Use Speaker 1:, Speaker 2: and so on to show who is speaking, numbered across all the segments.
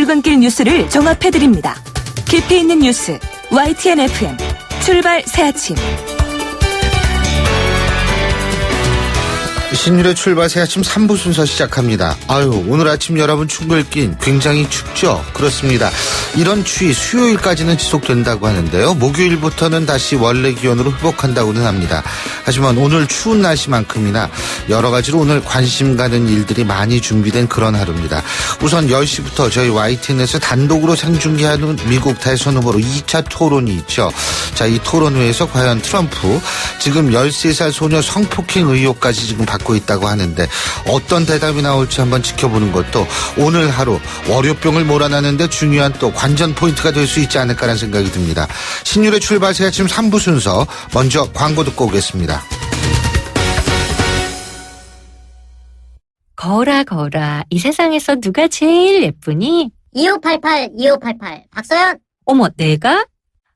Speaker 1: 출근길 뉴스를 종합해드립니다. 깊이 있는 뉴스 YTN FM 출발 새아침.
Speaker 2: 신율의 출발 새아침 3부 순서 시작합니다. 오늘 아침 여러분 출근길 굉장히 춥죠? 그렇습니다. 이런 추위 수요일까지는 지속된다고 하는데요. 목요일부터는 다시 원래 기온으로 회복한다고는 합니다. 하지만 오늘 추운 날씨만큼이나 여러 가지로 오늘 관심 가는 일들이 많이 준비된 그런 하루입니다. 우선 10시부터 저희 YTN에서 단독으로 생중계하는 미국 대선 후보로 2차 토론이 있죠. 자, 이 토론회에서 과연 트럼프 지금 13살 소녀 성폭행 의혹까지 지금 받고 있다고 하는데 어떤 대답이 나올지 한번 지켜보는 것도 오늘 하루 월요병을 몰아내는데 중요한 또 관전 포인트가 될 수 있지 않을까라는 생각이 듭니다. 신율의 출발 새아침 3부 순서 먼저 광고 듣고 오겠습니다.
Speaker 3: 거라 이 세상에서 누가 제일 예쁘니?
Speaker 4: 2588 박서연.
Speaker 3: 어머, 내가?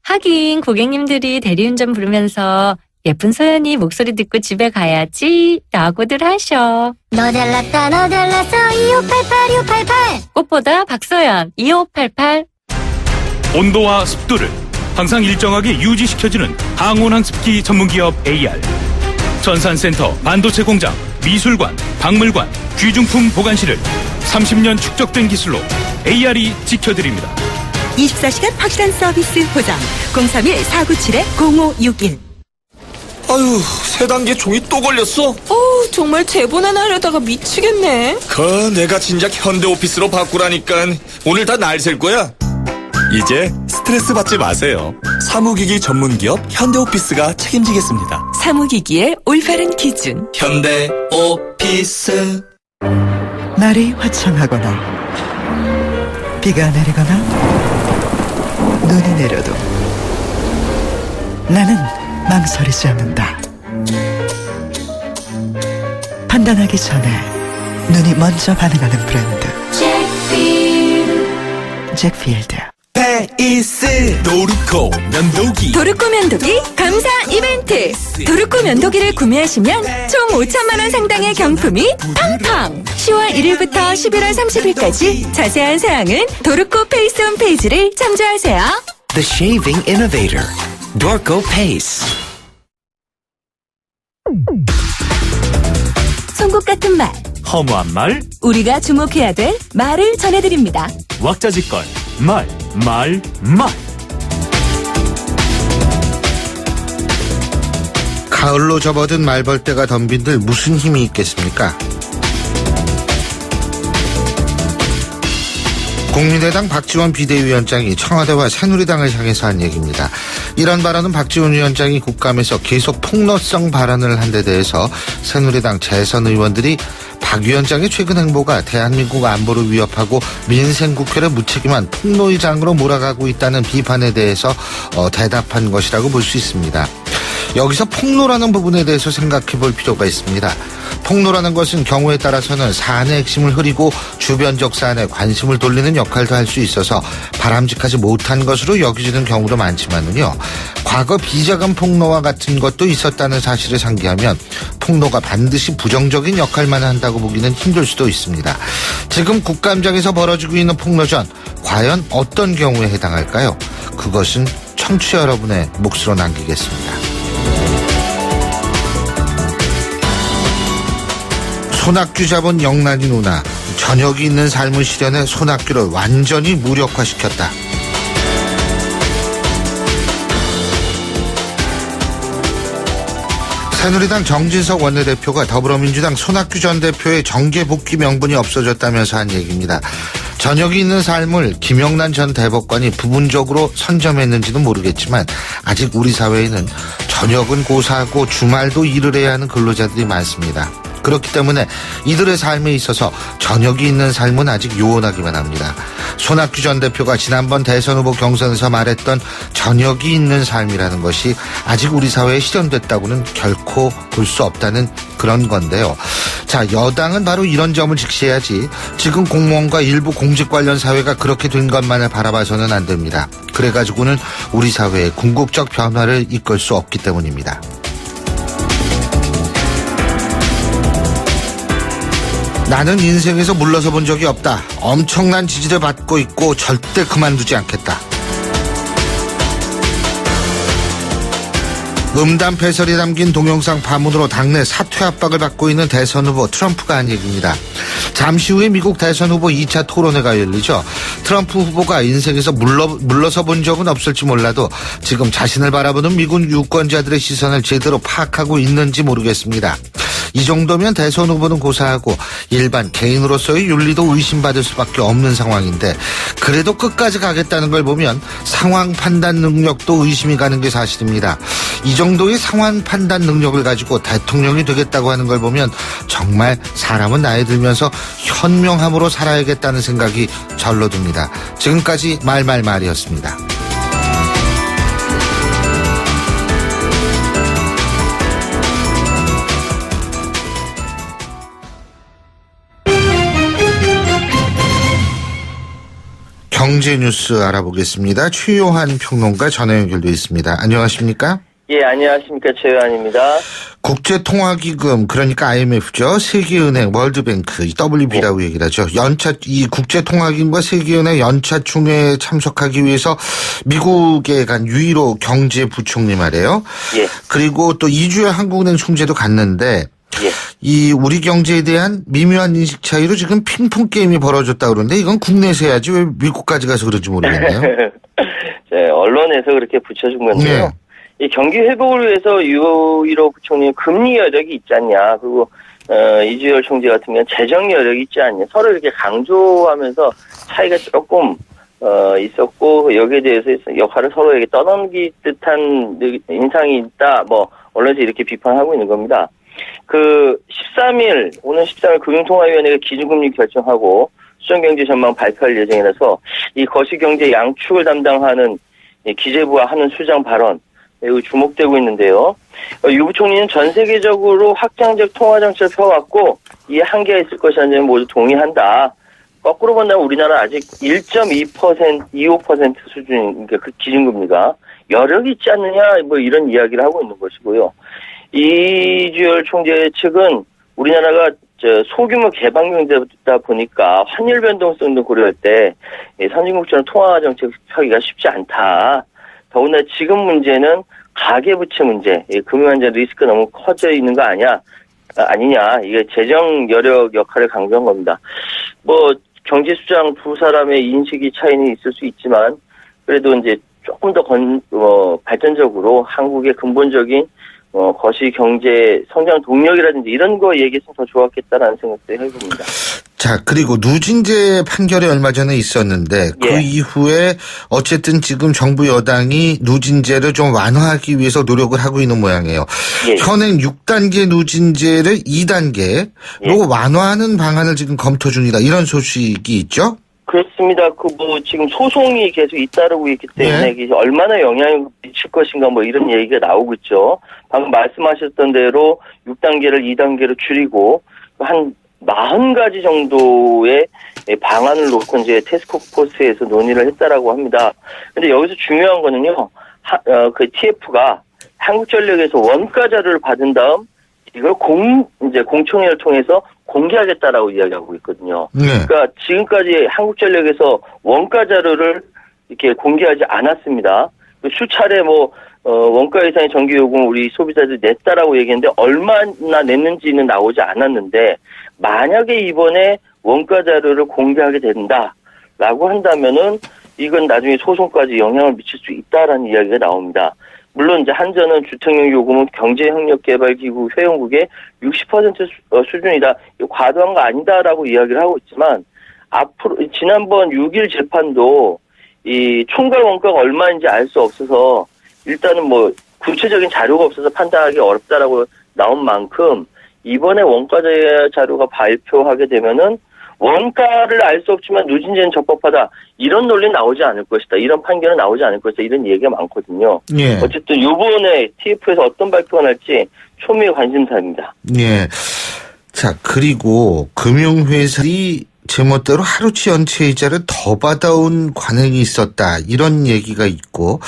Speaker 3: 하긴 고객님들이 대리운전 부르면서 예쁜 소연이 목소리 듣고 집에 가야지 라고들 하셔.
Speaker 4: 너 잘났다 너 잘났어 2588
Speaker 3: 꽃보다 박소연 2588.
Speaker 5: 온도와 습도를 항상 일정하게 유지시켜주는 항온항습기 전문기업 AR. 전산센터, 반도체 공장, 미술관, 박물관, 귀중품 보관실을 30년 축적된 기술로 AR이 지켜드립니다.
Speaker 1: 24시간 확실한 서비스 보장 031-497-0561.
Speaker 6: 아유, 세 단계 종이 또 걸렸어?
Speaker 7: 정말 제본 하나 하려다가 미치겠네.
Speaker 6: 내가 진작 현대오피스로 바꾸라니까. 오늘 다 날 셀 거야. 이제 스트레스 받지 마세요. 사무기기 전문기업 현대오피스가 책임지겠습니다.
Speaker 1: 사무기기의 올바른 기준
Speaker 6: 현대오피스.
Speaker 8: 날이 화창하거나 비가 내리거나 눈이 내려도 나는 망설이지 않는다. 판단하기 전에 눈이 먼저 반응하는 브랜드 잭필드.
Speaker 6: 페이스 도르코 면도기.
Speaker 1: 도르코 면도기 감사 이벤트. 도르코 면도기를 구매하시면 총 5천만 원 상당의 경품이 팡팡. 10월 1일부터 11월 30일까지 자세한 사항은 도르코 페이스 홈페이지를 참조하세요.
Speaker 9: The Shaving Innovator, Dorco Pace.
Speaker 1: 송곳 같은 말,
Speaker 5: 허무한 말,
Speaker 1: 우리가 주목해야 될 말을 전해드립니다.
Speaker 5: 왁자지껄, 말.
Speaker 2: 가을로 접어든 말벌떼가 덤빈들 무슨 힘이 있겠습니까? 국민의당 박지원 비대위원장이 청와대와 새누리당을 향해서 한 얘기입니다. 이런 발언은 박지원 위원장이 국감에서 계속 폭로성 발언을 한 데 대해서 새누리당 재선 의원들이 박 위원장의 최근 행보가 대한민국 안보를 위협하고 민생국회를 무책임한 폭로의 장으로 몰아가고 있다는 비판에 대해서 대답한 것이라고 볼 수 있습니다. 여기서 폭로라는 부분에 대해서 생각해 볼 필요가 있습니다. 폭로라는 것은 경우에 따라서는 사안의 핵심을 흐리고 주변적 사안에 관심을 돌리는 역할도 할 수 있어서 바람직하지 못한 것으로 여겨지는 경우도 많지만은요. 과거 비자금 폭로와 같은 것도 있었다는 사실을 상기하면 폭로가 반드시 부정적인 역할만 한다고 보기는 힘들 수도 있습니다. 지금 국감장에서 벌어지고 있는 폭로전 과연 어떤 경우에 해당할까요? 그것은 청취자 여러분의 몫으로 남기겠습니다. 손학규 잡은 영란이 누나, 저녁이 있는 삶을 실현해 손학규를 완전히 무력화시켰다. 새누리당 정진석 원내대표가 더불어민주당 손학규 전 대표의 정계 복귀 명분이 없어졌다면서 한 얘기입니다. 저녁이 있는 삶을 김영란 전 대법관이 부분적으로 선점했는지는 모르겠지만 아직 우리 사회에는 저녁은 고사하고 주말도 일을 해야 하는 근로자들이 많습니다. 그렇기 때문에 이들의 삶에 있어서 저녁이 있는 삶은 아직 요원하기만 합니다. 손학규 전 대표가 지난번 대선 후보 경선에서 말했던 저녁이 있는 삶이라는 것이 아직 우리 사회에 실현됐다고는 결코 볼 수 없다는 그런 건데요. 자, 여당은 바로 이런 점을 직시해야지 지금 공무원과 일부 공직 관련 사회가 그렇게 된 것만을 바라봐서는 안 됩니다. 그래가지고는 우리 사회의 궁극적 변화를 이끌 수 없기 때문입니다. 나는 인생에서 물러서 본 적이 없다. 엄청난 지지를 받고 있고 절대 그만두지 않겠다. 음담 패설이 담긴 동영상 파문으로 당내 사퇴 압박을 받고 있는 대선 후보 트럼프가 한 얘기입니다. 잠시 후에 미국 대선 후보 2차 토론회가 열리죠. 트럼프 후보가 인생에서 물러서 본 적은 없을지 몰라도 지금 자신을 바라보는 미국 유권자들의 시선을 제대로 파악하고 있는지 모르겠습니다. 이 정도면 대선 후보는 고사하고 일반 개인으로서의 윤리도 의심받을 수밖에 없는 상황인데 그래도 끝까지 가겠다는 걸 보면 상황 판단 능력도 의심이 가는 게 사실입니다. 이 정도의 상황 판단 능력을 가지고 대통령이 되겠다고 하는 걸 보면 정말 사람은 나이 들면서 현명함으로 살아야겠다는 생각이 절로 듭니다. 지금까지 말이었습니다. 경제 뉴스 알아보겠습니다. 최요한 평론가 전화 연결돼 있습니다. 안녕하십니까?
Speaker 10: 예, 안녕하십니까. 최요한입니다.
Speaker 2: 국제통화기금, 그러니까 IMF죠. 세계은행, 월드뱅크, WB라고 얘기를 하죠. 이 국제통화기금과 세계은행 연차총회에 참석하기 위해서 미국에 간 유일호 경제부총리 말이에요.
Speaker 10: 예.
Speaker 2: 그리고 또 이주열 한국은행 총재도 갔는데
Speaker 10: 예.
Speaker 2: 이 우리 경제에 대한 미묘한 인식 차이로 지금 핑퐁 게임이 벌어졌다 그러는데 이건 국내에서 해야지 왜 미국까지 가서 그런지 모르겠네요.
Speaker 10: 네, 언론에서 그렇게 붙여준 건데요.
Speaker 2: 네.
Speaker 10: 이 경기 회복을 위해서 유일호 부총리는 금리 여력이 있지 않냐. 그리고 이주열 총재 같은 경우는 재정 여력이 있지 않냐. 서로 이렇게 강조하면서 차이가 조금 있었고 여기에 대해서 역할을 서로에게 떠넘기 듯한 인상이 있다. 뭐 언론에서 이렇게 비판하고 있는 겁니다. 오늘 13일 금융통화위원회가 기준금리 결정하고 수정경제 전망 발표할 예정이라서 이 거시경제 양축을 담당하는 기재부와 하는 수장 발언 매우 주목되고 있는데요. 유 부총리는 전 세계적으로 확장적 통화정책을 펴왔고 이에 한계가 있을 것이라는 점을 모두 동의한다. 거꾸로 본다면 우리나라 아직 1.25% 수준인 그 기준금리가 여력이 있지 않느냐 뭐 이런 이야기를 하고 있는 것이고요. 이주열 총재 측은 우리나라가 소규모 개방 경제다 보니까 환율 변동성도 고려할 때 선진국처럼 통화 정책 펴기가 쉽지 않다. 더구나 지금 문제는 가계부채 문제, 금융안전 리스크가 너무 커져 있는 거 아니냐. 이게 재정 여력 역할을 강조한 겁니다. 뭐 경제수장 두 사람의 인식이 차이는 있을 수 있지만 그래도 이제 조금 더 발전적으로 한국의 근본적인 거시 경제 성장 동력이라든지 이런 거 얘기했으면 더 좋았겠다라는 생각도 해봅니다.
Speaker 2: 자, 그리고 누진제 판결이 얼마 전에 있었는데 그 이후에 어쨌든 지금 정부 여당이 누진제를 좀 완화하기 위해서 노력을 하고 있는 모양이에요. 현행 6단계 누진제를 2단계로 완화하는 방안을 지금 검토 중이다. 이런 소식이 있죠?
Speaker 10: 그렇습니다. 지금 소송이 계속 잇따르고 있기 때문에 이게 얼마나 영향을 미칠 것인가 이런 얘기가 나오고 있죠. 방금 말씀하셨던 대로 6단계를 2단계로 줄이고 한 40가지 정도의 방안을 놓고 이제 태스크포스에서 논의를 했다라고 합니다. 근데 여기서 중요한 거는요, 그 TF가 한국전력에서 원가 자료를 받은 다음 이걸 공청회를 통해서 공개하겠다라고 이야기하고 있거든요. 그러니까 지금까지 한국전력에서 원가 자료를 이렇게 공개하지 않았습니다. 수차례 원가 이상의 전기 요금 우리 소비자들이 냈다라고 얘기했는데 얼마나 냈는지는 나오지 않았는데 만약에 이번에 원가 자료를 공개하게 된다라고 한다면은 이건 나중에 소송까지 영향을 미칠 수 있다라는 이야기가 나옵니다. 물론 이제 한전은 주택용 요금은 경제협력개발기구 회원국의 60% 수준이다. 과도한 거 아니다라고 이야기를 하고 있지만 앞으로 지난번 6일 재판도 이 총괄 원가가 얼마인지 알 수 없어서 일단은 구체적인 자료가 없어서 판단하기 어렵다라고 나온 만큼 이번에 원가 자료가 발표하게 되면은 원가를 알 수 없지만 누진제는 적법하다. 이런 논리는 나오지 않을 것이다. 이런 판결은 나오지 않을 것이다. 이런 얘기가 많거든요. 어쨌든 이번에 TF에서 어떤 발표가 날지 초미의 관심사입니다.
Speaker 2: 자, 그리고 금융회사들이 제멋대로 하루치 연체이자를 더 받아온 관행이 있었다. 이런 얘기가 있고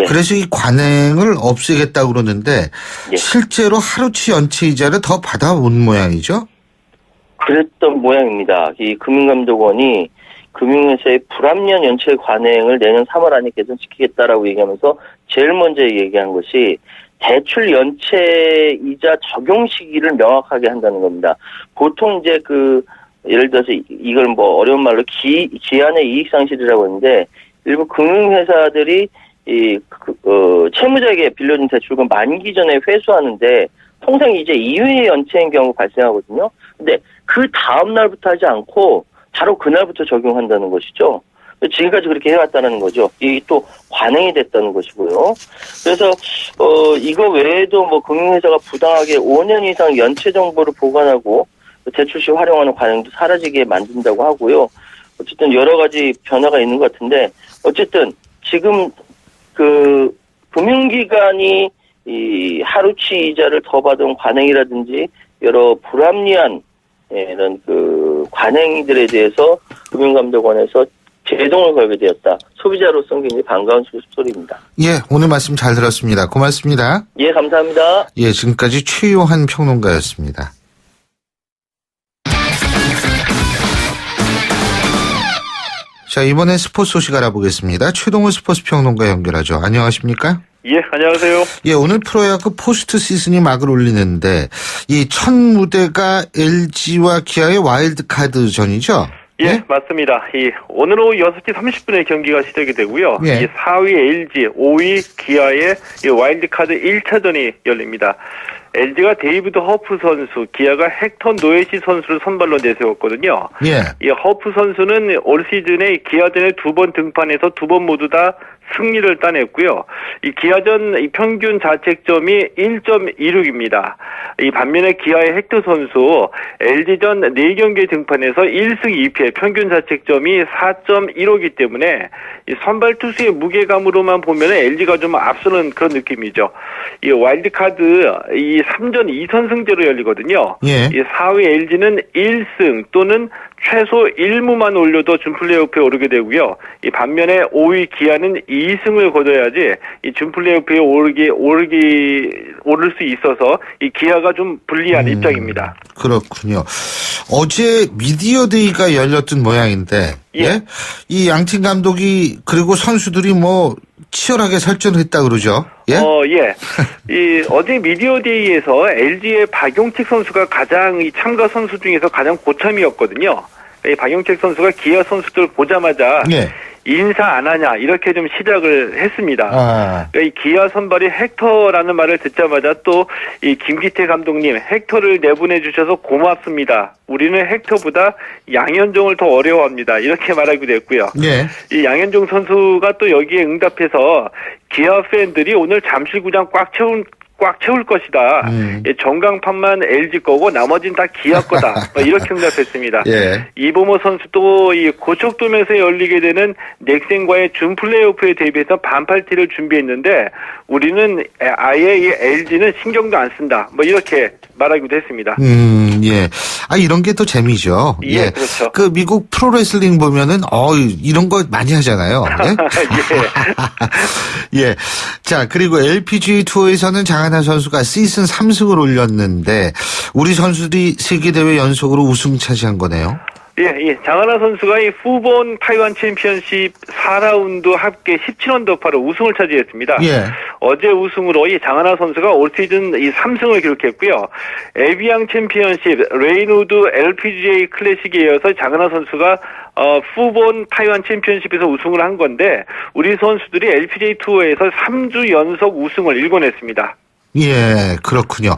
Speaker 2: 그래서 이 관행을 없애겠다고 그러는데 실제로 하루치 연체이자를 더 받아온 모양이죠?
Speaker 10: 그랬던 모양입니다. 이 금융감독원이 금융회사의 불합리한 연체 관행을 내년 3월 안에 개선시키겠다라고 얘기하면서 제일 먼저 얘기한 것이 대출 연체 이자 적용 시기를 명확하게 한다는 겁니다. 보통 이제 예를 들어서 이걸 뭐 어려운 말로 기한의 이익 상실이라고 하는데 일부 금융회사들이 채무자에게 빌려준 대출금 만기 전에 회수하는데 통상 이제 이후에 연체인 경우 발생하거든요. 근데 그 다음 날부터 하지 않고 바로 그날부터 적용한다는 것이죠. 지금까지 그렇게 해왔다는 거죠. 이게 또 관행이 됐다는 것이고요. 그래서 이거 외에도 뭐 금융회사가 부당하게 5년 이상 연체 정보를 보관하고 대출 시 활용하는 관행도 사라지게 만든다고 하고요. 어쨌든 여러 가지 변화가 있는 것 같은데 어쨌든 지금 금융기관이 이 하루치 이자를 더 받은 관행이라든지 여러 불합리한 이런 관행들에 대해서 금융감독원에서 제동을 걸게 되었다. 소비자로서는 굉장히 반가운 소리입니다.
Speaker 2: 예, 오늘 말씀 잘 들었습니다. 고맙습니다.
Speaker 10: 예, 감사합니다.
Speaker 2: 예, 지금까지 최요한 평론가였습니다. 자, 이번엔 스포츠 소식 알아보겠습니다. 최동훈 스포츠 평론가 연결하죠. 안녕하십니까?
Speaker 11: 예, 안녕하세요.
Speaker 2: 예, 오늘 프로야구 포스트 시즌이 막을 올리는데 이 첫 무대가 LG와 기아의 와일드카드전이죠?
Speaker 11: 예, 맞습니다. 오늘 오후 6시 30분에 경기가 시작이 되고요.
Speaker 2: 예.
Speaker 11: 4위 LG, 5위 기아의 와일드카드 1차전이 열립니다. LG가 데이비드 허프 선수, 기아가 헥터 노에시 선수를 선발로 내세웠거든요.
Speaker 2: 예.
Speaker 11: 이 허프 선수는 올 시즌에 기아전에 2번 등판해서 2번 모두 다 승리를 따냈고요. 이 기아전 이 평균 자책점이 1.26입니다. 이 반면에 기아의 헥터 선수 LG전 4경기에 등판해서 1승 2패 평균 자책점이 4.15이기 때문에 이 선발 투수의 무게감으로만 보면 LG가 좀 앞서는 그런 느낌이죠. 이 와일드카드 이 3전 2선승제로 열리거든요.
Speaker 2: 예.
Speaker 11: 이 4위 LG는 1승 또는 최소 1무만 올려도 준플레이오프에 오르게 되고요. 이 반면에 5위 기아는 2승을 거둬야지 이 준플레이오프에 오를 수 있어서 이 기아가 좀 불리한 입장입니다.
Speaker 2: 그렇군요. 어제 미디어데이가 열렸던 모양인데, 예? 이 양팀 감독이 그리고 선수들이 뭐 치열하게 설전을 했다 그러죠. 예?
Speaker 11: 예. 어제 미디어데이에서 LG의 박용택 선수가 가장 이 참가 선수 중에서 가장 고참이었거든요. 이 박용택 선수가 기아 선수들 보자마자
Speaker 2: 예.
Speaker 11: 인사 안 하냐 이렇게 좀 시작을 했습니다. 그러니까 이 기아 선발이 헥터라는 말을 듣자마자 또 이 김기태 감독님 헥터를 내보내 주셔서 고맙습니다. 우리는 헥터보다 양현종을 더 어려워합니다. 이렇게 말하기도 했고요.
Speaker 2: 예.
Speaker 11: 이 양현종 선수가 또 여기에 응답해서 기아 팬들이 오늘 잠실구장 꽉 채울 것이다. 전광판만 LG 거고 나머지는 다 기아 거다. 이렇게 응답했습니다.
Speaker 2: 예.
Speaker 11: 이보모 선수도 이 고척돔에서 열리게 되는 넥센과의 준 플레이오프에 대비해서 반팔티를 준비했는데 우리는 아예 이 LG는 신경도 안 쓴다. 이렇게 말하기도 했습니다.
Speaker 2: 예. 이런 게 또 재미죠.
Speaker 11: 예, 그렇죠.
Speaker 2: 미국 프로레슬링 보면은, 이런 거 많이 하잖아요. 예. 예. 자, 그리고 LPGA 투어에서는 장하나 선수가 시즌 3승을 올렸는데, 우리 선수들이 세계대회 연속으로 우승 차지한 거네요.
Speaker 11: 예. 장하나 선수가 이 후본 타이완 챔피언십 4라운드 합계 17언더파로 우승을 차지했습니다.
Speaker 2: 예.
Speaker 11: 어제 우승으로 이 장하나 선수가 올 시즌 이 3승을 기록했고요. 에비앙 챔피언십, 레이노드 LPGA 클래식에 이어서 장하나 선수가 후본 타이완 챔피언십에서 우승을 한 건데 우리 선수들이 LPGA 투어에서 3주 연속 우승을 일궈냈습니다.
Speaker 2: 예, 그렇군요.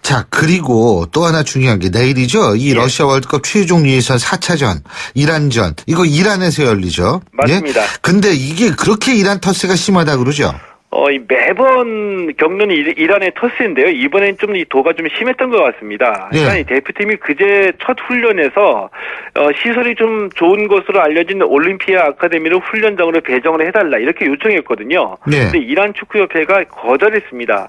Speaker 2: 자, 그리고 또 하나 중요한 게 내일이죠. 이 러시아 월드컵 최종 예선 4차전, 이란전. 이거 이란에서 열리죠.
Speaker 11: 맞습니다.
Speaker 2: 예? 근데 이게 그렇게 이란 텃세가 심하다 그러죠?
Speaker 11: 매번 겪는 이란의 터스인데요. 이번엔 좀 이 도가 좀 심했던 것 같습니다. 그러니까 이 대표팀이 그제 첫 훈련에서 시설이 좀 좋은 것으로 알려진 올림피아 아카데미를 훈련장으로 배정을 해달라 이렇게 요청했거든요. 근데 이란 축구협회가 거절했습니다.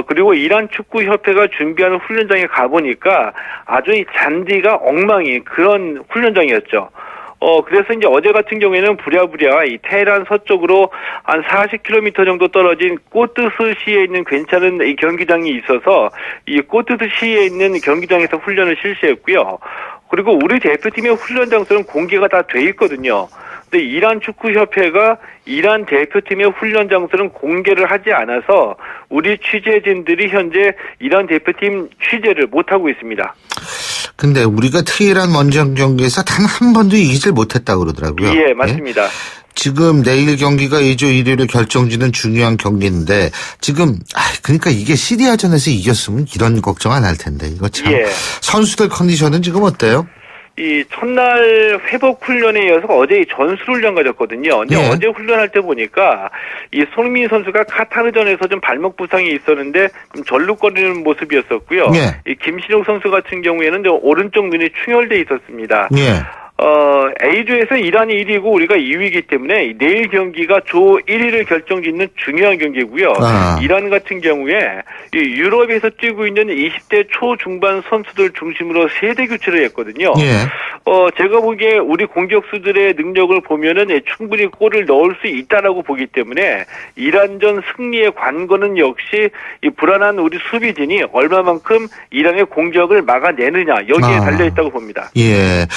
Speaker 11: 그리고 이란 축구협회가 준비하는 훈련장에 가보니까 아주 이 잔디가 엉망인 그런 훈련장이었죠. 그래서 이제 어제 같은 경우에는 부랴부랴 이 테헤란 서쪽으로 한 40km 정도 떨어진 꼬트스시에 있는 괜찮은 이 경기장이 있어서 이 꼬트스시에 있는 경기장에서 훈련을 실시했고요. 그리고 우리 대표팀의 훈련 장소는 공개가 다 돼 있거든요. 근데 이란 축구협회가 이란 대표팀의 훈련 장소는 공개를 하지 않아서 우리 취재진들이 현재 이란 대표팀 취재를 못하고 있습니다.
Speaker 2: 근데 우리가 테헤란 원정 경기에서 단 한 번도 이기질 못했다고 그러더라고요.
Speaker 11: 예, 맞습니다.
Speaker 2: 예? 지금 내일 경기가 2조 1위로 결정지는 중요한 경기인데 지금 그러니까 이게 시리아전에서 이겼으면 이런 걱정 안 할 텐데 이거 참.
Speaker 11: 예.
Speaker 2: 선수들 컨디션은 지금 어때요?
Speaker 11: 이 첫날 회복 훈련에 이어서 어제 전술훈련 가졌거든요. 근데
Speaker 2: 예.
Speaker 11: 어제 훈련할 때 보니까 이 손흥민 선수가 카타르전에서 좀 발목 부상이 있었는데 좀 절룩거리는 모습이었었고요.
Speaker 2: 예.
Speaker 11: 이 김신욱 선수 같은 경우에는 오른쪽 눈이 충혈돼 있었습니다.
Speaker 2: 예.
Speaker 11: A조에서 이란이 1위고 우리가 2위이기 때문에 내일 경기가 조 1위를 결정짓는 중요한 경기고요. 이란 같은 경우에 이 유럽에서 뛰고 있는 20대 초중반 선수들 중심으로 세대 교체를 했거든요.
Speaker 2: 예.
Speaker 11: 제가 보기에 우리 공격수들의 능력을 보면은 충분히 골을 넣을 수 있다라고 보기 때문에 이란전 승리의 관건은 역시 이 불안한 우리 수비진이 얼마만큼 이란의 공격을 막아내느냐 여기에 달려있다고 봅니다.
Speaker 2: 예.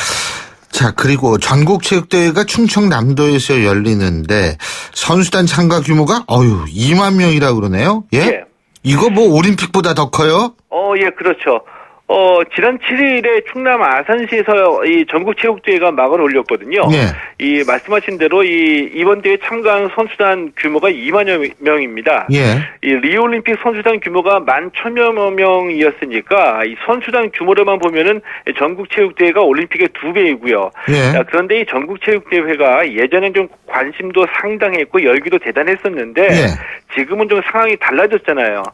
Speaker 2: 자, 그리고 전국체육대회가 충청남도에서 열리는데 선수단 참가 규모가 2만 명이라고 그러네요. 예?
Speaker 11: 예.
Speaker 2: 이거 뭐 올림픽보다 더 커요?
Speaker 11: 예, 그렇죠. 지난 7일에 충남 아산시에서 이 전국체육대회가 막을 올렸거든요.
Speaker 2: 예.
Speaker 11: 이 말씀하신 대로 이번 대회 참가한 선수단 규모가 2만여 명입니다.
Speaker 2: 예.
Speaker 11: 이 리오올림픽 선수단 규모가 11,000여 명이었으니까 이 선수단 규모로만 보면은 전국체육대회가 올림픽의 2배이고요.
Speaker 2: 예.
Speaker 11: 그런데 이 전국체육대회가 예전엔 좀 관심도 상당했고 열기도 대단했었는데
Speaker 2: 예.
Speaker 11: 지금은 좀 상황이 달라졌잖아요.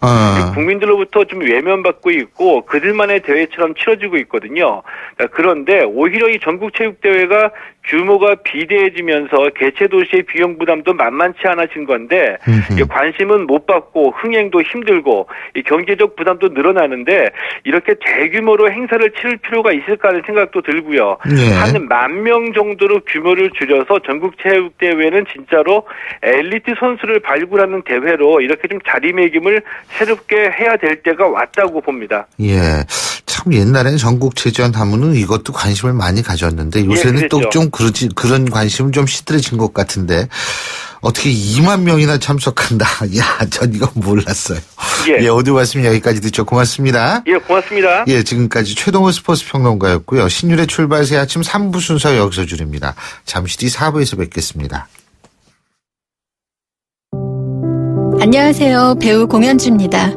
Speaker 11: 국민들로부터 좀 외면받고 있고 그들만의 대회처럼 치러지고 있거든요. 그런데 오히려 이 전국체육대회가 규모가 비대해지면서 개최 도시의 비용 부담도 만만치 않아진 건데 관심은 못 받고 흥행도 힘들고 이 경제적 부담도 늘어나는데 이렇게 대규모로 행사를 치를 필요가 있을까 하는 생각도 들고요.
Speaker 2: 예.
Speaker 11: 한 10,000명 정도로 규모를 줄여서 전국체육대회는 진짜로 엘리트 선수를 발굴하는 대회로 이렇게 좀 자리매김을 새롭게 해야 될 때가 왔다고 봅니다.
Speaker 2: 예. 참 옛날에는 전국체전 하면은 이것도 관심을 많이 가졌는데 요새는
Speaker 11: 예,
Speaker 2: 또
Speaker 11: 그랬죠.
Speaker 2: 좀 그런 관심은 좀 시들해진 것 같은데 어떻게 2만 명이나 참석한다. 야, 전 이거 몰랐어요.
Speaker 11: 예.
Speaker 2: 오늘 말씀 여기까지 듣죠. 고맙습니다.
Speaker 11: 예, 고맙습니다.
Speaker 2: 예, 지금까지 최동호 스포츠 평론가였고요. 신율의 출발새 아침 3부 순서 여기서 줄입니다. 잠시 뒤 4부에서 뵙겠습니다.
Speaker 12: 안녕하세요. 배우 공연주입니다.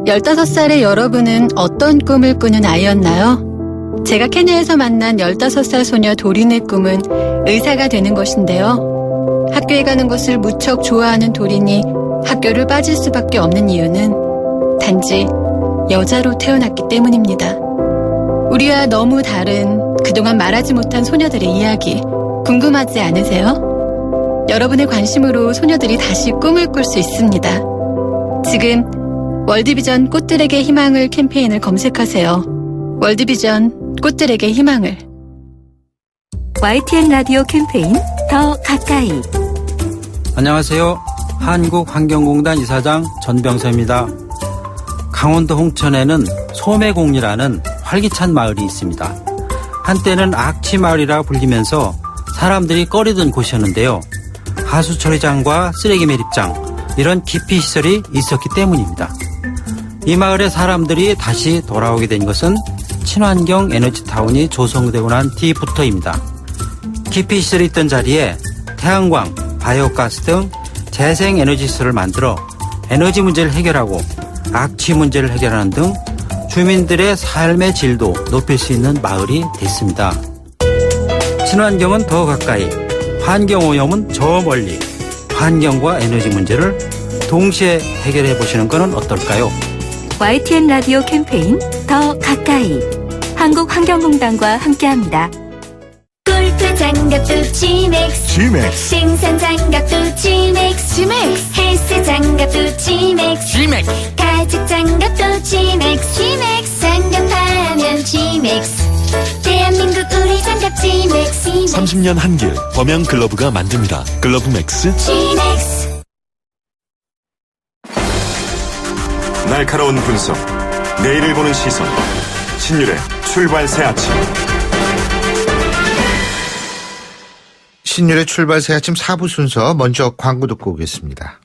Speaker 12: 15살의 여러분은 어떤 꿈을 꾸는 아이였나요? 제가 케냐에서 만난 15살 소녀 도린의 꿈은 의사가 되는 것인데요. 학교에 가는 것을 무척 좋아하는 도린이 학교를 빠질 수밖에 없는 이유는 단지 여자로 태어났기 때문입니다. 우리와 너무 다른 그동안 말하지 못한 소녀들의 이야기 궁금하지 않으세요? 여러분의 관심으로 소녀들이 다시 꿈을 꿀 수 있습니다. 지금 월드비전 꽃들에게 희망을 캠페인을 검색하세요. 월드비전 꽃들에게 희망을.
Speaker 1: YTN 라디오 캠페인 더 가까이.
Speaker 13: 안녕하세요. 한국환경공단 이사장 전병서입니다. 강원도 홍천에는 소매공리라는 활기찬 마을이 있습니다. 한때는 악취마을이라 불리면서 사람들이 꺼리던 곳이었는데요. 하수처리장과 쓰레기 매립장, 이런 기피시설이 있었기 때문입니다. 이 마을의 사람들이 다시 돌아오게 된 것은 친환경 에너지타운이 조성되고 난 뒤부터입니다. 기피시설이 있던 자리에 태양광, 바이오가스 등 재생에너지시설을 만들어 에너지 문제를 해결하고 악취 문제를 해결하는 등 주민들의 삶의 질도 높일 수 있는 마을이 됐습니다. 친환경은 더 가까이, 환경오염은 저 멀리, 환경과 에너지 문제를 동시에 해결해 보시는 것은 어떨까요?
Speaker 1: YTN 라디오 캠페인 더 가까이. 한국환경공단과 함께합니다.
Speaker 4: 골프 장갑도 지맥스 생산 장갑도 지맥스 헬스 장갑도 지맥스 가죽 장갑도 지맥스 장갑하면 지맥스 대한민국 우리 장갑 지맥스
Speaker 14: 30년 한길 범양 글러브가 만듭니다. 글러브 맥스
Speaker 4: 지맥스.
Speaker 15: 날카로운 분석, 내일을 보는 시선, 신율의 출발새 아침.
Speaker 2: 신율의 출발 새 아침 4부 순서 먼저 광고 듣고 오겠습니다.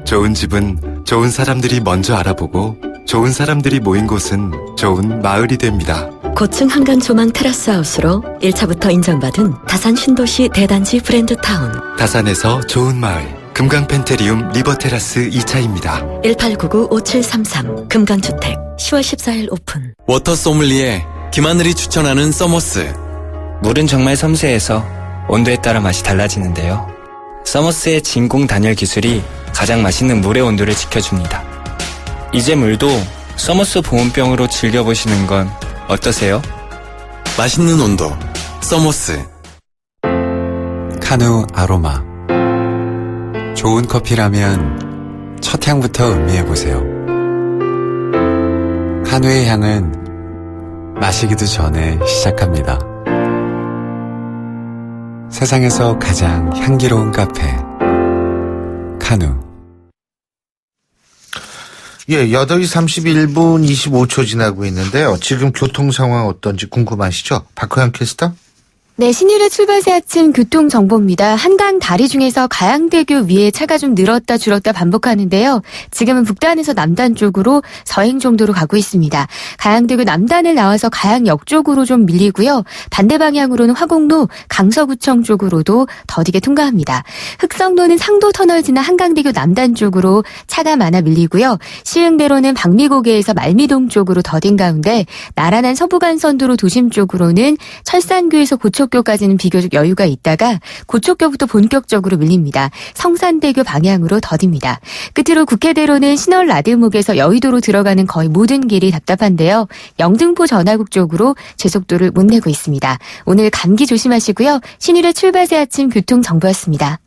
Speaker 15: 좋은 집은 좋은 사람들이 먼저 알아보고 좋은 사람들이 모인 곳은 좋은 마을이 됩니다.
Speaker 16: 고층 한강 조망 테라스 하우스로 1차부터 인정받은 다산 신도시 대단지 브랜드타운.
Speaker 15: 다산에서 좋은 마을 금강 펜테리움 리버테라스 2차입니다.
Speaker 16: 1899-5733 금강주택 10월 14일 오픈.
Speaker 17: 워터 소믈리에 김하늘이 추천하는 서머스.
Speaker 18: 물은 정말 섬세해서 온도에 따라 맛이 달라지는데요. 서머스의 진공 단열 기술이 가장 맛있는 물의 온도를 지켜줍니다. 이제 물도 서머스 보온병으로 즐겨보시는 건 어떠세요?
Speaker 17: 맛있는 온도 서머스.
Speaker 19: 카누 아로마. 좋은 커피라면 첫 향부터 음미해보세요. 카누의 향은 마시기도 전에 시작합니다. 세상에서 가장 향기로운 카페 카누.
Speaker 2: 예, 8시 31분 25초 지나고 있는데요. 지금 교통 상황 어떤지 궁금하시죠? 박호영 캐스터?
Speaker 20: 네, 신일의 출발새 아침 교통정보입니다. 한강 다리 중에서 가양대교 위에 차가 좀 늘었다 줄었다 반복하는데요. 지금은 북단에서 남단 쪽으로 서행 정도로 가고 있습니다. 가양대교 남단을 나와서 가양역 쪽으로 좀 밀리고요. 반대 방향으로는 화곡로 강서구청 쪽으로도 더디게 통과합니다. 흑성로는 상도터널 지나 한강대교 남단 쪽으로 차가 많아 밀리고요. 시흥대로는 박미고개에서 말미동 쪽으로 더딘 가운데 나란한 서부간선도로 도심 쪽으로는 철산교에서 고척교까지는 비교적 여유가 있다가 고척교부터 본격적으로 밀립니다. 성산대교 방향으로 더딥니다. 끝으로 국회대로는 신월 라드목에서 여의도로 들어가는 거의 모든 길이 답답한데요. 영등포 전화국 쪽으로 제속도를 못 내고 있습니다. 오늘 감기 조심하시고요. 신일의 출발새 아침 교통정보였습니다.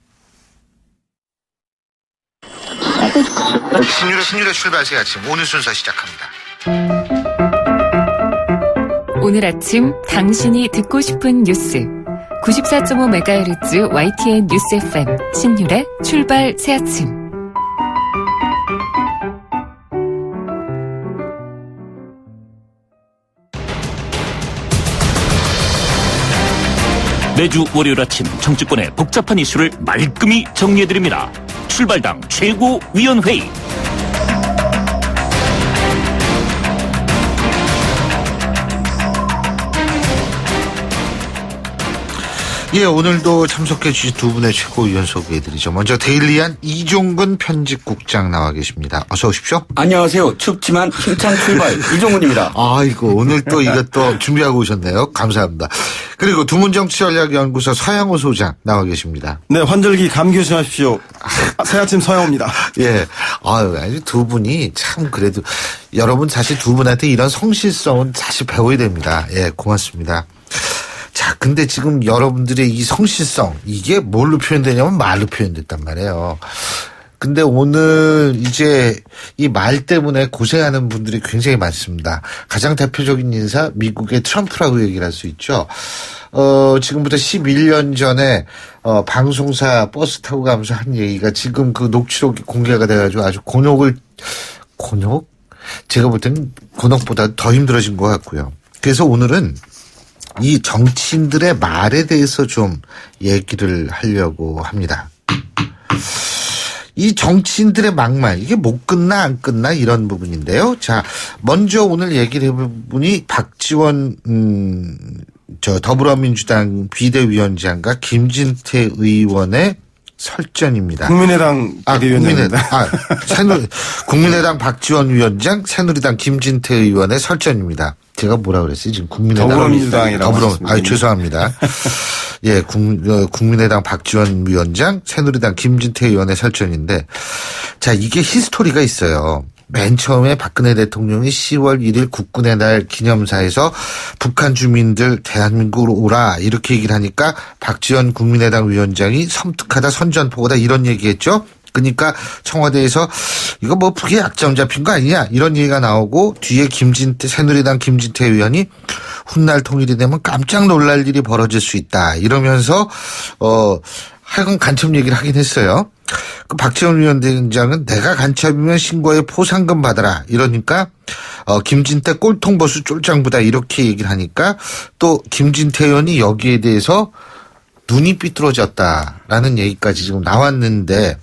Speaker 2: 신율의 출발새 아침 오늘 순서 시작합니다.
Speaker 1: 오늘 아침 당신이 듣고 싶은 뉴스 94.5MHz YTN 뉴스 FM 신율의 출발 새 아침.
Speaker 5: 매주 월요일 아침 정치권의 복잡한 이슈를 말끔히 정리해드립니다. 출발당 최고위원회의.
Speaker 2: 예, 오늘도 참석해 주신 두 분의 최고위원 소개해드리죠. 먼저 데일리한 이종근 편집국장 나와 계십니다. 어서 오십시오.
Speaker 21: 안녕하세요. 춥지만 힘찬 출발 이종근입니다.
Speaker 2: 아이고, 오늘 또 이것도 준비하고 오셨네요. 감사합니다. 그리고 두문정치전략연구소 서양호 소장 나와 계십니다.
Speaker 22: 네, 환절기 감기 조심하십시오. 새아침 서양호입니다.
Speaker 2: 예, 아주 두 분이 참 그래도 여러분 사실 두 분한테 이런 성실성은 사실 배워야 됩니다. 예, 고맙습니다. 자, 근데 지금 여러분들의 이 성실성, 이게 뭘로 표현되냐면 말로 표현됐단 말이에요. 근데 오늘 이제 이 말 때문에 고생하는 분들이 굉장히 많습니다. 가장 대표적인 인사, 미국의 트럼프라고 얘기를 할 수 있죠. 지금부터 11년 전에, 방송사 버스 타고 가면서 한 얘기가 지금 그 녹취록이 공개가 돼가지고 아주 곤욕? 제가 볼 때는 곤욕보다 더 힘들어진 것 같고요. 그래서 오늘은 이 정치인들의 말에 대해서 좀 얘기를 하려고 합니다. 이 정치인들의 막말, 이게 못 끝나 안 끝나 이런 부분인데요. 자, 먼저 오늘 얘기를 해볼 분이 박지원 더불어민주당 비대위원장과 김진태 의원의 설전입니다.
Speaker 22: 국민의당 비대위원장입니다.
Speaker 2: 국민의당 박지원 위원장, 새누리당 김진태 의원의 설전입니다. 제가 뭐라 그랬어요? 지금 국민의당
Speaker 22: 더불어민주당이라고.
Speaker 2: 죄송합니다. 예, 국민의당 박지원 위원장, 새누리당 김진태 의원의 설전인데, 자, 이게 히스토리가 있어요. 맨 처음에 박근혜 대통령이 10월 1일 국군의 날 기념사에서 북한 주민들 대한민국으로 오라 이렇게 얘기를 하니까 박지원 국민의당 위원장이 섬뜩하다, 선전포고다 이런 얘기했죠. 그러니까 청와대에서 이거 뭐 북에 약점 잡힌 거 아니냐 이런 얘기가 나오고, 뒤에 새누리당 김진태 의원이 훗날 통일이 되면 깜짝 놀랄 일이 벌어질 수 있다 이러면서 하여간 간첩 얘기를 하긴 했어요. 그 박지원 위원장은 내가 간첩이면 신고해 포상금 받아라 이러니까 김진태 꼴통보수 쫄짱부다 이렇게 얘기를 하니까 또 김진태 의원이 여기에 대해서 눈이 삐뚤어졌다라는 얘기까지 지금 나왔는데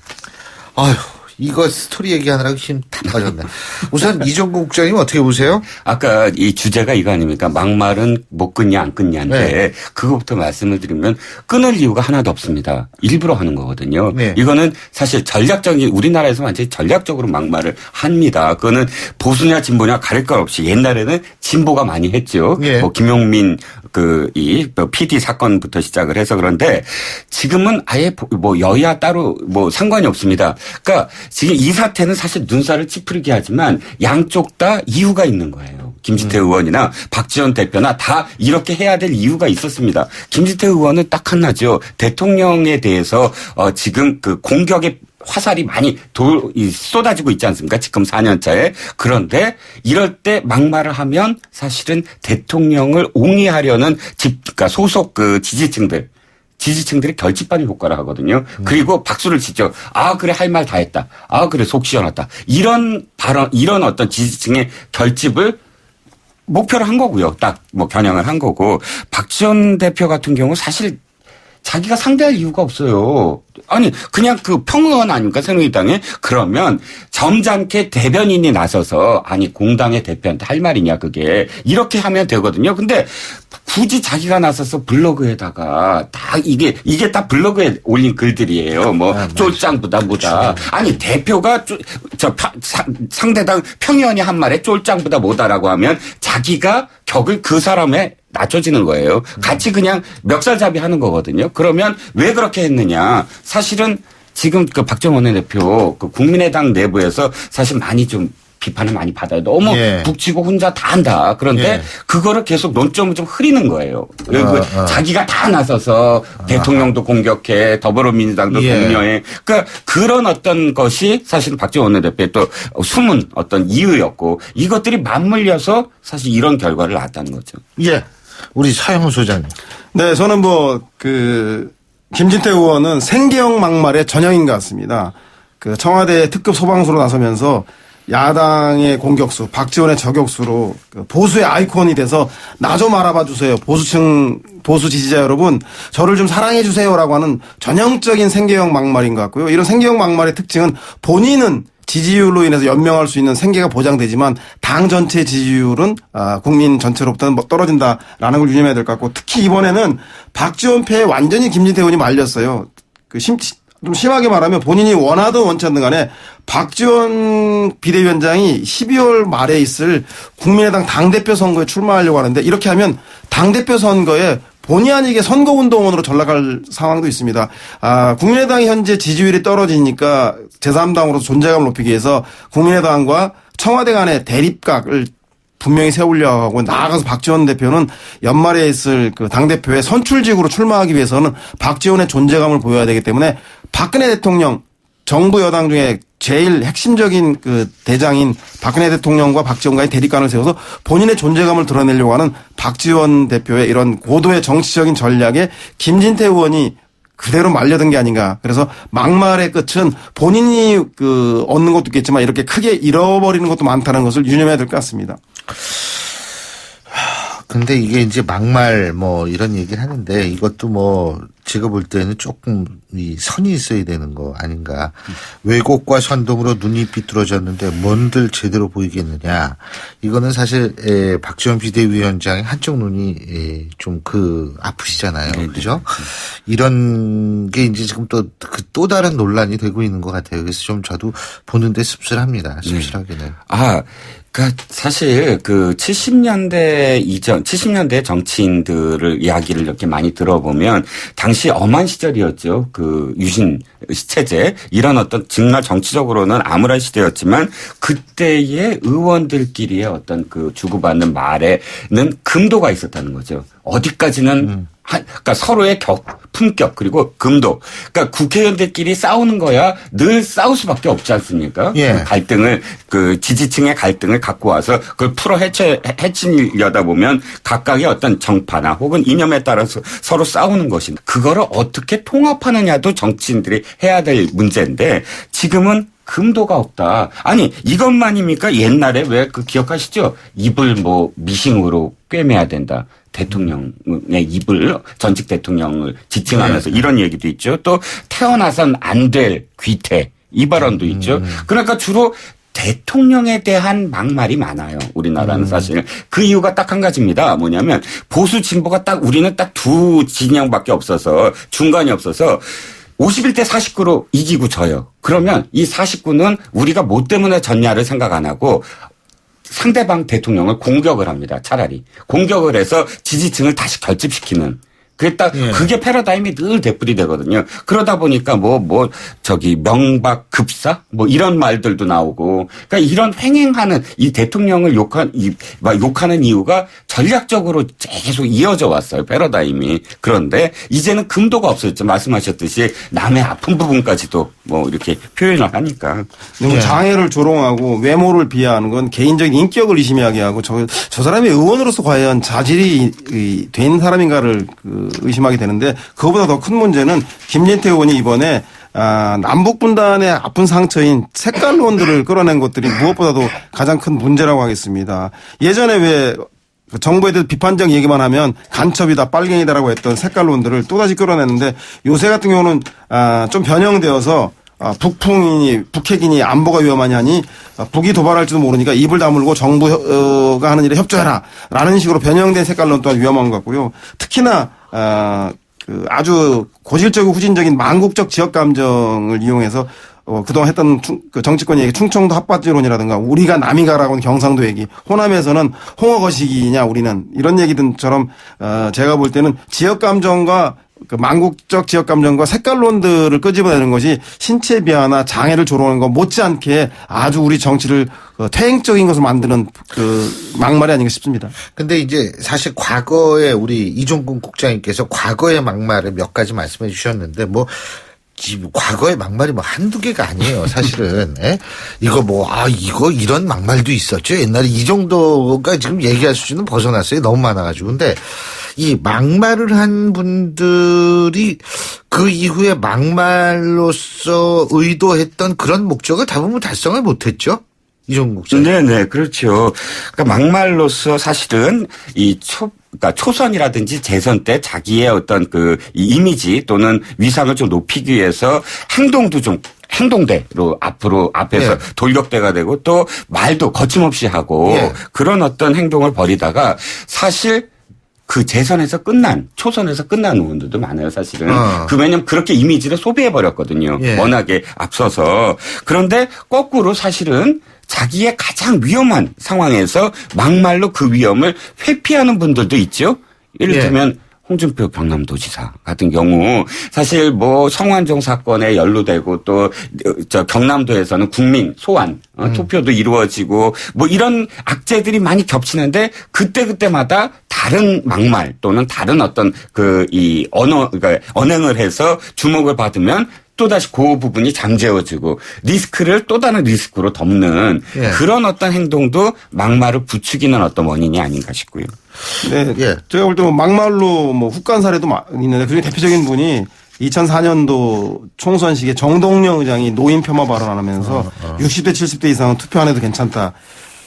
Speaker 2: 아휴. 이거 스토리 얘기하느라고 힘 다 빠졌네. 우선 이종국 국장님 어떻게 보세요?
Speaker 3: 아까 이 주제가 이거 아닙니까? 막말은 못 끊냐 안 끊냐인데
Speaker 2: 네.
Speaker 3: 그거부터 말씀을 드리면 끊을 이유가 하나도 없습니다. 일부러 하는 거거든요.
Speaker 2: 네.
Speaker 3: 이거는 사실 전략적인 우리나라에서 완전히 전략적으로 막말을 합니다. 그거는 보수냐 진보냐 가릴 것 없이 옛날에는 진보가 많이 했죠.
Speaker 2: 네.
Speaker 3: 뭐 김용민 이 PD 사건부터 시작을 해서 그런데 지금은 아예 뭐 여야 따로 뭐 상관이 없습니다. 그러니까 지금 이 사태는 사실 눈살을 찌푸리게 하지만 양쪽 다 이유가 있는 거예요. 김진태 의원이나 박지원 대표나 다 이렇게 해야 될 이유가 있었습니다. 김진태 의원은 딱 하나죠. 대통령에 대해서 지금 그 공격의 화살이 많이 쏟아지고 있지 않습니까? 지금 4년차에. 그런데 이럴 때 막말을 하면 사실은 대통령을 옹이하려는 그러니까 소속 그 지지층들이 결집하는 효과를 하거든요. 그리고 박수를 치죠. 아, 그래, 할 말 다 했다. 아, 그래, 속 시원하다. 이런 발언, 이런 어떤 지지층의 결집을 목표로 한 거고요. 딱 뭐 겨냥을 한 거고. 박지원 대표 같은 경우 사실 자기가 상대할 이유가 없어요. 아니 그냥 그 평의원 아닙니까 새누리당에. 그러면 점잖게 대변인이 나서서 아니 공당의 대표한테 할 말이냐 그게 이렇게 하면 되거든요. 근데 굳이 자기가 나서서 블로그에다가 다 이게 다 블로그에 올린 글들이에요. 뭐 쫄짱보다 뭐다. 아니 대표가 상대당 평의원이 한 말에 쫄짱보다 뭐다라고 하면 자기가 격을 그 사람의 낮춰지는 거예요. 같이 그냥 멱살잡이 하는 거거든요. 그러면 왜 그렇게 했느냐. 사실은 지금 그 박정원 원내대표 그 국민의당 내부에서 사실 많이 좀 비판을 많이 받아요. 너무 북치고 혼자 다 한다. 그런데 그거를 계속 논점을 좀 흐리는 거예요. 자기가 다 나서서 대통령도 공격해, 더불어민주당도 독려해. 그러니까 그런 어떤 것이 사실 박지원 원내대표의 또 숨은 어떤 이유였고 이것들이 맞물려서 사실 이런 결과를 낳았다는 거죠.
Speaker 2: 예. 우리 차영호 소장님.
Speaker 22: 네, 저는 김진태 의원은 생계형 막말의 전형인 것 같습니다. 그 청와대 특급 소방수로 나서면서 야당의 공격수, 박지원의 저격수로 보수의 아이콘이 돼서 나 좀 알아봐 주세요. 보수 지지자 여러분, 저를 좀 사랑해 주세요라고 하는 전형적인 생계형 막말인 것 같고요. 이런 생계형 막말의 특징은 본인은 지지율로 인해서 연명할 수 있는 생계가 보장되지만 당 전체 지지율은 국민 전체로부터는 떨어진다라는 걸 유념해야 될 것 같고 특히 이번에는 박지원 패에 완전히 김진태 의원이 말렸어요. 좀 심하게 말하면 본인이 원하든 원치 않든 간에 박지원 비대위원장이 12월 말에 있을 국민의당 당대표 선거에 출마하려고 하는데 이렇게 하면 당대표 선거에 본의 아니게 선거운동원으로 전락할 상황도 있습니다. 국민의당이 현재 지지율이 떨어지니까 제3당으로서 존재감을 높이기 위해서 국민의당과 청와대 간의 대립각을 분명히 세우려고 하고 나아가서 박지원 대표는 연말에 있을 그 당대표의 선출직으로 출마하기 위해서는 박지원의 존재감을 보여야 되기 때문에 박근혜 대통령 정부 여당 중에 제일 핵심적인 그 대장인 박근혜 대통령과 박지원과의 대립관을 세워서 본인의 존재감을 드러내려고 하는 박지원 대표의 이런 고도의 정치적인 전략에 김진태 의원이 그대로 말려든 게 아닌가. 그래서 막말의 끝은 본인이 얻는 것도 있겠지만 이렇게 크게 잃어버리는 것도 많다는 것을 유념해야 될 것 같습니다.
Speaker 2: 근데 이게 이제 막말 이런 얘기를 하는데 이것도 제가 볼 때는 조금 이 선이 있어야 되는 거 아닌가. 왜곡과 선동으로 눈이 삐뚤어졌는데 뭔들 제대로 보이겠느냐. 이거는 사실 박지원 비대위원장의 한쪽 눈이 좀 아프시잖아요. 그죠? 이런 게 이제 지금 또 다른 논란이 되고 있는 것 같아요. 그래서 좀 저도 보는데 씁쓸합니다. 씁쓸하게는.
Speaker 3: 그러니까 사실 70년대 정치인들을 이야기를 이렇게 많이 들어보면 당시 엄한 시절이었죠. 유신 체제 이런 어떤 정말 정치적으로는 암울한 시대였지만 그때의 의원들끼리의 어떤 주고받는 말에는 금도가 있었다는 거죠. 어디까지는 그러니까 서로의 품격 그리고 금도. 그러니까 국회의원들끼리 싸우는 거야 늘 싸울 수밖에 없지 않습니까? 갈등을 지지층의 갈등을 갖고 와서 그걸 풀어 헤치려다 보면 각각의 어떤 정파나 혹은 이념에 따라서 서로 싸우는 것인데 그거를 어떻게 통합하느냐도 정치인들이 해야 될 문제인데 지금은 금도가 없다. 아니 이것만입니까? 옛날에 왜 그 기억하시죠? 입을 뭐 미싱으로 꿰매야 된다. 대통령의 입을 전직 대통령을 지칭하면서 이런 얘기도 있죠. 또 태어나선 안 될 귀태 이 발언도 있죠. 그러니까 주로 대통령에 대한 막말이 많아요. 우리나라는 사실. 그 이유가 딱 한 가지입니다. 뭐냐면 보수 진보가 딱 우리는 딱 두 진영밖에 없어서 중간이 없어서 51대 49로 이기고 져요. 그러면 이 49는 우리가 뭐 때문에 졌냐를 생각 안 하고 상대방 대통령을 공격을 합니다. 차라리. 공격을 해서 지지층을 다시 결집시키는. 그게 패러다임이 늘 되풀이 되거든요. 그러다 보니까 명박 급사? 이런 말들도 나오고. 그러니까 이런 횡행하는 이 대통령을 욕하는 이유가 전략적으로 계속 이어져 왔어요. 패러다임이. 그런데 이제는 금도가 없어졌죠. 말씀하셨듯이 남의 아픈 부분까지도 이렇게 표현을 하니까.
Speaker 22: 장애를 조롱하고 외모를 비하하는 건 개인적인 인격을 의심하게 하고 저 사람이 의원으로서 과연 자질이 된 사람인가를 의심하게 되는데 그거보다 더 큰 문제는 김진태 의원이 이번에 남북 분단의 아픈 상처인 색깔론들을 끌어낸 것들이 무엇보다도 가장 큰 문제라고 하겠습니다. 예전에 왜 정부에 대해서 비판적 얘기만 하면 간첩이다 빨갱이다라고 했던 색깔론들을 또다시 끌어냈는데 요새 같은 경우는 좀 변형되어서 북핵이니 안보가 위험하니 하니 북이 도발할지도 모르니까 입을 다물고 정부가 하는 일에 협조해라 라는 식으로 변형된 색깔론 또한 위험한 것 같고요. 특히나 아주 고질적이고 후진적인 망국적 지역 감정을 이용해서 그동안 했던 정치권 얘기 충청도 핫바지론이라든가 우리가 남이가라고 하는 경상도 얘기 호남에서는 홍어 거시기냐 우리는 이런 얘기들처럼 제가 볼 때는 지역 감정과 망국적 지역 감정과 색깔론들을 끄집어내는 것이 신체 비하나 장애를 조롱하는 것 못지않게 아주 우리 정치를 퇴행적인 것을 만드는 막말이 아닌가 싶습니다.
Speaker 2: 근데 이제 사실 과거에 우리 이종근 국장님께서 과거의 막말을 몇 가지 말씀해 주셨는데 과거의 막말이 한두 개가 아니에요, 사실은. 예? 이거 이런 막말도 있었죠. 옛날에 이 정도가 지금 얘기할 수준은 벗어났어요. 너무 많아가지고. 근데 이 막말을 한 분들이 그 이후에 막말로서 의도했던 그런 목적을 대부분 달성을 못했죠. 이종근 국장님.
Speaker 3: 네네, 그렇죠. 그러니까 막말로서 사실은 그러니까 초선이라든지 재선 때 자기의 어떤 이 이미지 또는 위상을 좀 높이기 위해서 행동도 좀 행동대로 앞에서 돌격대가 되고 또 말도 거침없이 하고 그런 어떤 행동을 벌이다가 사실 재선에서 초선에서 끝난 의원들도 많아요, 사실은. 왜냐면 그렇게 이미지를 소비해버렸거든요. 워낙에 앞서서. 그런데 거꾸로 사실은 자기의 가장 위험한 상황에서 막말로 그 위험을 회피하는 분들도 있죠. 예를 들면 홍준표 경남도지사 같은 경우 사실 성완종 사건에 연루되고 또 경남도에서는 국민 소환 투표도 이루어지고 이런 악재들이 많이 겹치는데 그때마다 다른 막말 또는 다른 어떤 그러니까 언행을 해서 주목을 받으면 또다시 그 부분이 잠재워지고 리스크를 또 다른 리스크로 덮는 그런 어떤 행동도 막말을 부추기는 어떤 원인이 아닌가 싶고요.
Speaker 22: 네. 제가 볼 때 막말로 훅간 사례도 있는데 그중에 대표적인 분이 2004년도 총선 시기에 정동영 의장이 노인 폄하 발언하면서 60대 70대 이상은 투표 안 해도 괜찮다.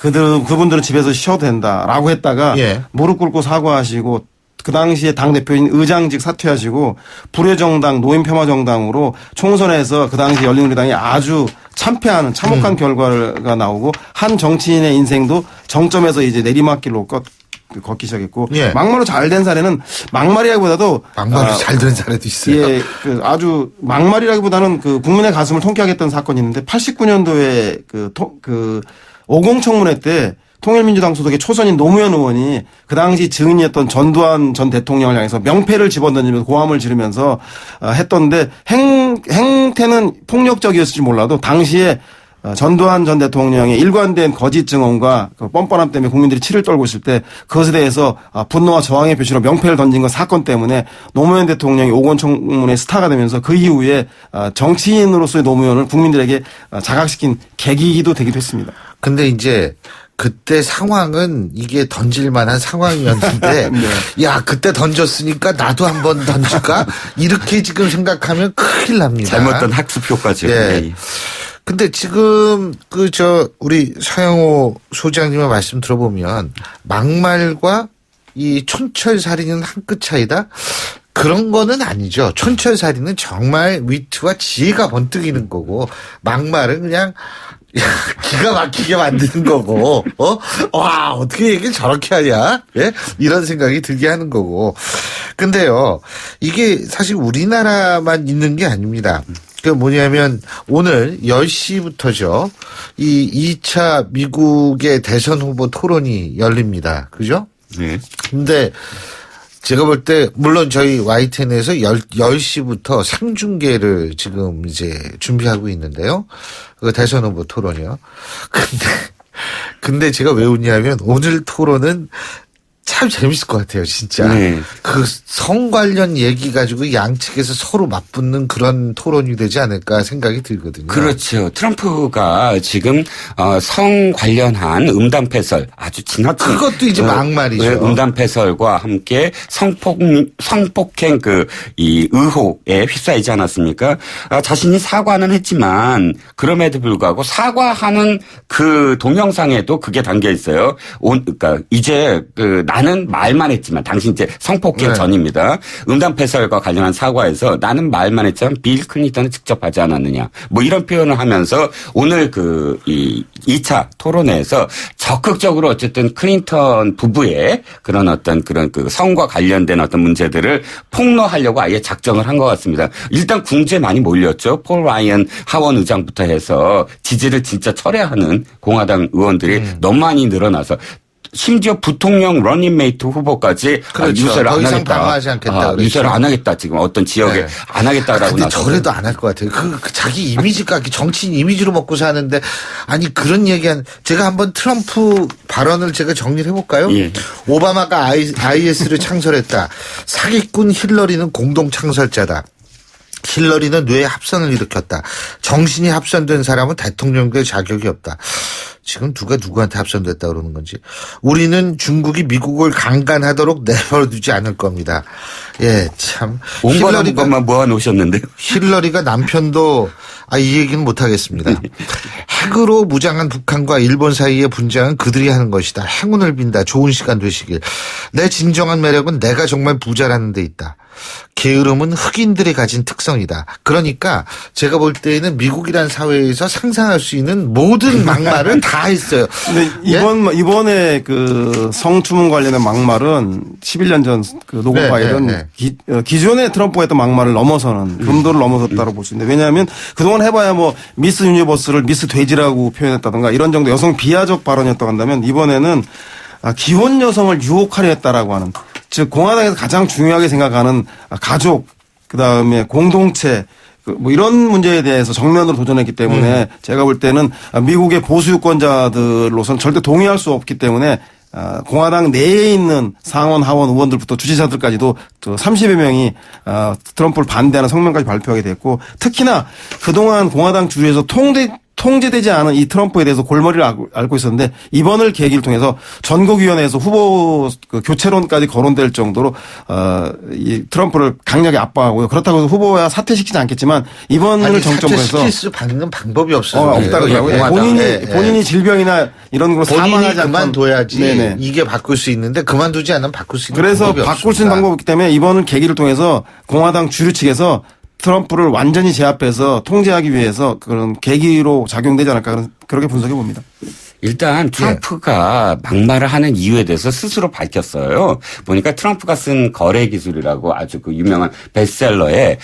Speaker 22: 그분들은 집에서 쉬어도 된다라고 했다가 무릎 꿇고 사과하시고 그 당시에 당대표인 의장직 사퇴하시고 불의정당 노인 폄하 정당으로 총선에서 그 당시 열린우리당이 아주 참패하는 참혹한 결과가 나오고 한 정치인의 인생도 정점에서 이제 내리막길로 걷기 시작했고 막말로 잘 된 사례는 막말이라기보다도
Speaker 2: 막말로 잘 된 사례도 있어요.
Speaker 22: 아주 막말이라기보다는 국민의 가슴을 통쾌하게 했던 사건이 있는데 89년도에 50 청문회 때 통일민주당 소속의 초선인 노무현 의원이 그 당시 증인이었던 전두환 전 대통령을 향해서 명패를 집어던지면서 고함을 지르면서 했던데 행태는 폭력적이었을지 몰라도 당시에 전두환 전 대통령의 일관된 거짓 증언과 뻔뻔함 때문에 국민들이 치를 떨고 있을 때 그것에 대해서 분노와 저항의 표시로 명패를 던진 것 사건 때문에 노무현 대통령이 5권 청문회 스타가 되면서 그 이후에 정치인으로서의 노무현을 국민들에게 자각시킨 계기도 되기도 했습니다.
Speaker 2: 근데 이제 그때 상황은 이게 던질 만한 상황이었는데 그때 던졌으니까 나도 한번 던질까? 이렇게 지금 생각하면 큰일 납니다.
Speaker 3: 잘못된 학습 효과죠.
Speaker 2: 근데 지금 우리 서영호 소장님의 말씀 들어보면 막말과 이 촌철살인은 한 끗 차이다? 그런 거는 아니죠. 촌철살인은 정말 위트와 지혜가 번뜩이는 거고 막말은 그냥 기가 막히게 만드는 거고, 와, 어떻게 얘기를 저렇게 하냐? 예? 이런 생각이 들게 하는 거고. 근데요, 이게 사실 우리나라만 있는 게 아닙니다. 그 뭐냐면, 오늘 10시부터죠. 이 2차 미국의 대선 후보 토론이 열립니다. 그죠?
Speaker 3: 네.
Speaker 2: 근데, 제가 볼 때 물론 저희 YTN에서 10시부터 생중계를 지금 이제 준비하고 있는데요. 그 대선 후보 토론이요. 근데 제가 왜 웃냐면 오늘 토론은 참 재밌을 것 같아요, 진짜.
Speaker 3: 네.
Speaker 2: 그 성 관련 얘기 가지고 양측에서 서로 맞붙는 그런 토론이 되지 않을까 생각이 들거든요.
Speaker 3: 그렇죠. 트럼프가 지금 성 관련한 음담패설 아주 지나친
Speaker 2: 그것도 이제 막말이죠.
Speaker 3: 음담패설과 함께 성폭행 이 의혹에 휩싸이지 않았습니까? 자신이 사과는 했지만 그럼에도 불구하고 사과하는 그 동영상에도 그게 담겨 있어요. 그러니까 이제 나는 말만 했지만 당신 이제 성폭행 전입니다. 음담패설과 관련한 사과에서 나는 말만 했지만 빌 클린턴은 직접 하지 않았느냐. 뭐 이런 표현을 하면서 오늘 이 2차 토론회에서 적극적으로 어쨌든 클린턴 부부의 그런 어떤 그런 성과 관련된 어떤 문제들을 폭로하려고 아예 작정을 한 것 같습니다. 일단 궁지에 많이 몰렸죠. 폴 라이언 하원 의장부터 해서 지지를 진짜 철회하는 공화당 의원들이 너무 많이 늘어나서 심지어 부통령 러닝메이트 후보까지
Speaker 2: 그렇죠.
Speaker 3: 유세를 안 하겠다.
Speaker 2: 방어하지 않겠다.
Speaker 3: 유세를 안 하겠다. 지금 어떤 지역에 안 하겠다라고
Speaker 2: 근데
Speaker 3: 나서.
Speaker 2: 저래도 안 할 것 같아요. 그 자기 이미지가 정치인 이미지로 먹고 사는데 아니 그런 얘기한 제가 한번 트럼프 발언을 제가 정리를 해볼까요?
Speaker 3: 예.
Speaker 2: 오바마가 IS를 창설했다. 사기꾼 힐러리는 공동 창설자다. 힐러리는 뇌에 합선을 일으켰다. 정신이 합선된 사람은 대통령 될 자격이 없다. 지금 누가 누구한테 합선됐다 그러는 건지. 우리는 중국이 미국을 강간하도록 내버려두지 않을 겁니다. 예, 참.
Speaker 3: 힐러리가 것만 모아놓으셨는데요.
Speaker 2: 힐러리가 남편도 이 얘기는 못하겠습니다. 핵으로 무장한 북한과 일본 사이의 분쟁은 그들이 하는 것이다. 행운을 빈다. 좋은 시간 되시길. 내 진정한 매력은 내가 정말 부자라는 데 있다. 게으름은 흑인들이 가진 특성이다. 그러니까 제가 볼 때에는 미국이라는 사회에서 상상할 수 있는 모든 막말을 다 했어요.
Speaker 22: 근데 이번에 그 성추문 관련된 막말은 11년 전 그 노건 파일은 기존의 트럼프가 했던 막말을 넘어서는 금도를 넘어섰다고 볼 수 있는데 왜냐하면 그동안 해봐야 뭐 미스 유니버스를 미스 돼지라고 표현했다든가 이런 정도 여성 비하적 발언이었다고 한다면 이번에는 기혼 여성을 유혹하려 했다라고 하는 즉 공화당에서 가장 중요하게 생각하는 가족 그다음에 공동체 뭐 이런 문제에 대해서 정면으로 도전했기 때문에 제가 볼 때는 미국의 보수 유권자들로서는 절대 동의할 수 없기 때문에 공화당 내에 있는 상원 하원 의원들부터 주지사들까지도 30여 명이 트럼프를 반대하는 성명까지 발표하게 됐고 특히나 그동안 공화당 주류에서 통제되지 않은 이 트럼프에 대해서 골머리를 앓고 있었는데 이번을 계기를 통해서 전국위원회에서 후보 교체론까지 거론될 정도로 이 트럼프를 강력히 압박하고요. 그렇다고 해서 후보야 사퇴시키지 않겠지만 이번을 정점으로 해서
Speaker 2: 사퇴시킬 수 받는 방법이 없어요.
Speaker 22: 없다고 하고요. 본인이 질병이나 이런 걸로 사망하지 않고
Speaker 2: 그만둬야지
Speaker 22: 네네.
Speaker 2: 이게 바꿀 수 있는데 그만두지 않으면 바꿀 수 있는 방법이 없습니다.
Speaker 22: 그래서 바꿀 수 있는 방법이 있기 때문에 이번을 계기를 통해서 공화당 주류 측에서 트럼프를 완전히 제압해서 통제하기 위해서 그런 계기로 작용되지 않을까 그렇게 분석해 봅니다.
Speaker 3: 일단 트럼프가 막말을 하는 이유에 대해서 스스로 밝혔어요. 보니까 트럼프가 쓴 거래 기술이라고 아주 그 유명한 베스트셀러에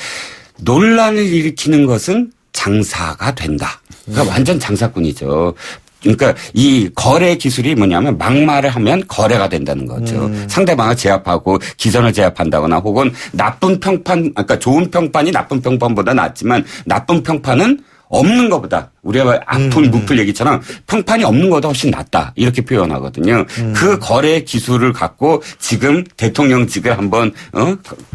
Speaker 3: 논란을 일으키는 것은 장사가 된다. 그러니까 완전 장사꾼이죠. 그러니까 이 거래 기술이 뭐냐면 막말을 하면 거래가 된다는 거죠. 상대방을 제압하고 기선을 제압한다거나 혹은 나쁜 평판, 그러니까 좋은 평판이 나쁜 평판보다 낫지만 나쁜 평판은 없는 것보다 우리가 악플 무플 얘기처럼 평판이 없는 것보다 훨씬 낫다 이렇게 표현하거든요. 그 거래 기술을 갖고 지금 대통령직을 한번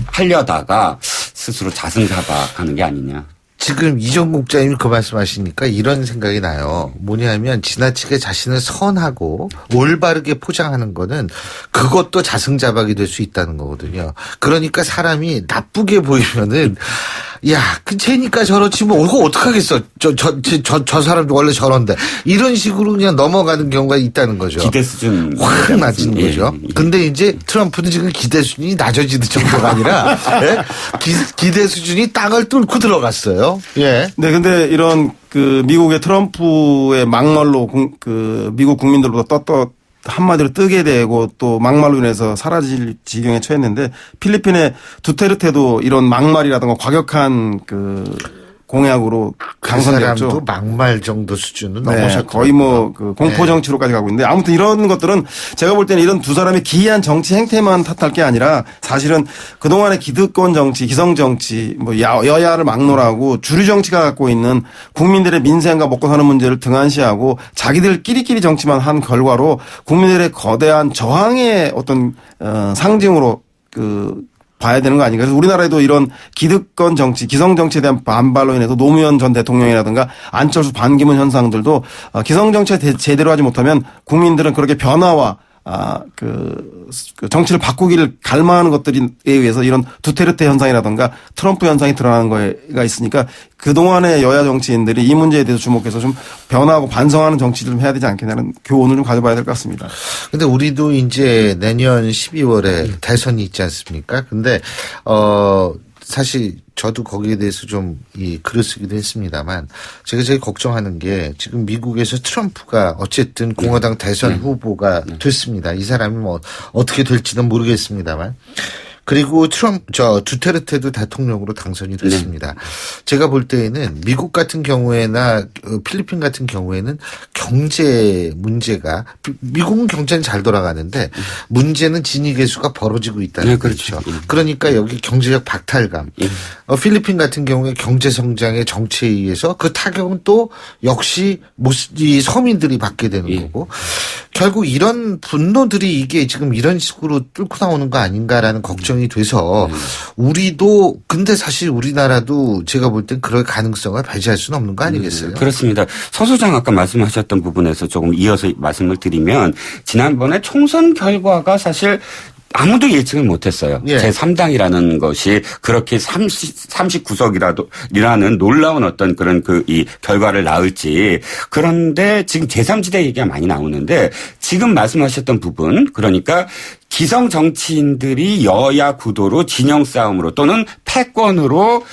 Speaker 3: 하려다가 스스로 자승자박하는 게 아니냐.
Speaker 2: 지금 이정 국장님이 그 말씀하시니까 이런 생각이 나요. 뭐냐면 지나치게 자신을 선하고 올바르게 포장하는 거는 그것도 자승자박이 될 수 있다는 거거든요. 그러니까 사람이 나쁘게 보이면은 야, 그 쟤니까 저렇지 뭐 이거 어떡하겠어. 저 사람도 원래 저런데. 이런 식으로 그냥 넘어가는 경우가 있다는 거죠.
Speaker 3: 기대 수준
Speaker 2: 확 낮은 거죠. 근데 이제 트럼프는 지금 기대 수준이 낮아지는 정도가 아니라 예? 기대 수준이 땅을 뚫고 들어갔어요. 예.
Speaker 22: 네, 근데 이런 그 미국의 트럼프의 막말로 그 미국 국민들보다 떳떳 한마디로 뜨게 되고 또 막말로 인해서 사라질 지경에 처했는데 필리핀의 두테르테도 이런 막말이라든가 과격한 그 공약으로 당선됐죠.
Speaker 2: 그 사람도 막말 정도 수준은
Speaker 22: 네,
Speaker 2: 넘어섰죠.
Speaker 22: 거의 뭐 그 공포 정치로까지 가고 있는데 아무튼 이런 것들은 제가 볼 때는 이런 두 사람의 기이한 정치 행태만 탓할 게 아니라 사실은 그동안의 기득권 정치, 기성 정치, 뭐 여야를 막론하고 주류 정치가 갖고 있는 국민들의 민생과 먹고 사는 문제를 등한시하고 자기들끼리끼리 정치만 한 결과로 국민들의 거대한 저항의 어떤 상징으로 봐야 되는 거 아닌가. 그래서 우리나라에도 이런 기득권 정치, 기성 정치에 대한 반발로 인해서 노무현 전 대통령이라든가 안철수 반기문 현상들도 기성 정치에 제대로 하지 못하면 국민들은 그렇게 변화와 그 정치를 바꾸기를 갈망하는 것들에 의해서 이런 두테르테 현상이라든가 트럼프 현상이 드러나는 거가 있으니까 그동안의 여야 정치인들이 이 문제에 대해서 주목해서 좀 변화하고 반성하는 정치를 좀 해야 되지 않겠냐는 교훈을 좀 가져봐야 될 것 같습니다.
Speaker 2: 근데 우리도 이제 내년 12월에 대선이 있지 않습니까? 근데 사실 저도 거기에 대해서 좀 글을 쓰기도 했습니다만 제가 제일 걱정하는 게 지금 미국에서 트럼프가 어쨌든 공화당 대선 후보가 됐습니다. 이 사람이 뭐 어떻게 될지는 모르겠습니다만. 그리고 두테르테도 대통령으로 당선이 됐습니다. 제가 볼 때에는 미국 같은 경우에나 필리핀 같은 경우에는 경제 문제가 미국은 경제는 잘 돌아가는데 문제는 진위 계수가 벌어지고 있다는 거죠. 그러니까 여기 경제적 박탈감. 필리핀 같은 경우에 경제 성장의 정치에 의해서 그 타격은 또 역시 이 서민들이 받게 되는 거고 결국 이런 분노들이 이게 지금 이런 식으로 뚫고 나오는 거 아닌가라는 걱정이 돼서 우리도 근데 사실 우리나라도 제가 볼 땐 그럴 가능성을 배제할 수는 없는 거 아니겠어요?
Speaker 3: 그렇습니다. 서 소장 아까 말씀하셨던 부분에서 조금 이어서 말씀을 드리면 지난번에 총선 결과가 사실 아무도 예측을 못했어요.
Speaker 2: 예.
Speaker 3: 제3당이라는 것이 그렇게 39석이라는 놀라운 어떤 그런 이 결과를 낳을지. 그런데 지금 제3지대 얘기가 많이 나오는데 지금 말씀하셨던 부분 그러니까 기성 정치인들이 여야 구도로 진영 싸움으로 또는 패권으로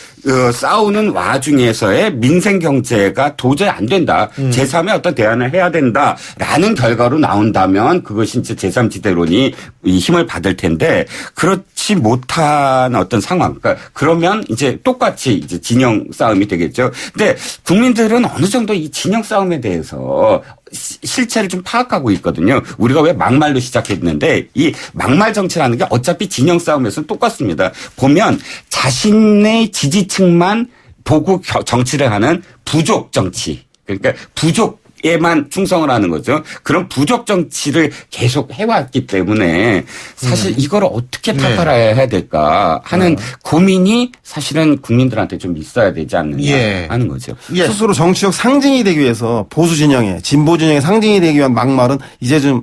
Speaker 3: 싸우는 와중에서의 민생 경제가 도저히 안 된다. 제3의 어떤 대안을 해야 된다라는 결과로 나온다면 그것이 이제 제3지대론이 힘을 받을 텐데 그렇지 못한 어떤 상황. 그러니까 그러면 이제 똑같이 이제 진영 싸움이 되겠죠. 근데 국민들은 어느 정도 이 진영 싸움에 대해서 실체를 좀 파악하고 있거든요. 우리가 왜 막말로 시작했는데 이 막말 정치라는 게 어차피 진영 싸움에서는 똑같습니다. 보면 자신의 지지층만 보고 정치를 하는 부족 정치. 그러니까 부족에만 충성을 하는 거죠. 그런 부족 정치를 계속 해왔기 때문에 사실 이걸 어떻게 타파해야 될까 하는 고민이 사실은 국민들한테 좀 있어야 되지 않느냐 하는 거죠.
Speaker 22: 스스로 정치적 상징이 되기 위해서 보수 진영의 진보 진영의 상징이 되기 위한 막말은 이제 좀